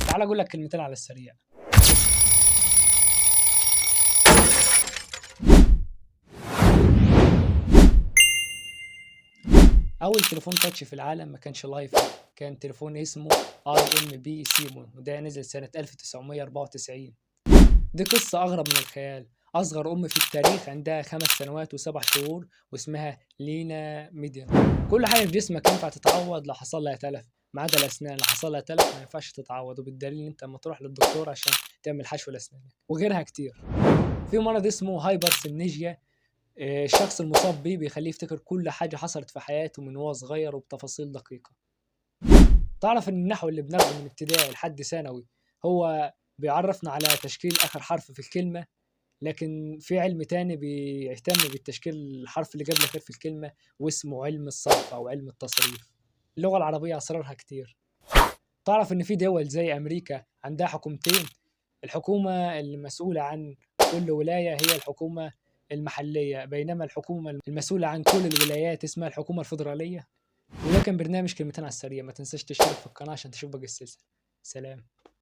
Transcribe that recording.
تعال اقول لك كلمتين على السريع. اول تليفون تاتش في العالم ما كانش الايفون، كان تليفون اسمه اي ام بي سيمون، وده نزل سنة 1994. دي قصة اغرب من الخيال. اصغر ام في التاريخ عندها 5 سنوات و7 شهور، واسمها لينا ميديان. كل حاجة في جسمك ينفع تتعوض لو حصل لها تلف، ما عدا الاسنان. لو حصل لها تلف ما ينفعش تتعوض، وبالدليل انت لما تروح للدكتور عشان تعمل حشو الاسنان وغيرها كتير. في مرض اسمه هايبر سمنيجيا، الشخص المصاب بيه بيخليه يفتكر كل حاجة حصلت في حياته من وهو صغير وبتفاصيل دقيقة. تعرف ان النحو اللي بناخده من ابتدائي لحد ثانوي هو بيعرفنا على تشكيل اخر حرف في الكلمة، لكن في علم تاني بيهتم بالتشكيل الحرف اللي قبل الاخير في الكلمة، واسمه علم الصرف او علم التصريف. اللغة العربية اسرارها كتير. تعرف ان في دول زي امريكا عندها حكومتين، الحكومة المسؤولة عن كل ولاية هي الحكومة المحلية، بينما الحكومة المسؤولة عن كل الولايات اسمها الحكومة الفيدرالية. وده كان برنامج كلمتين على السريع. ما تنساش تشترك في القناة عشان تشوف باقي السلسلة. سلام.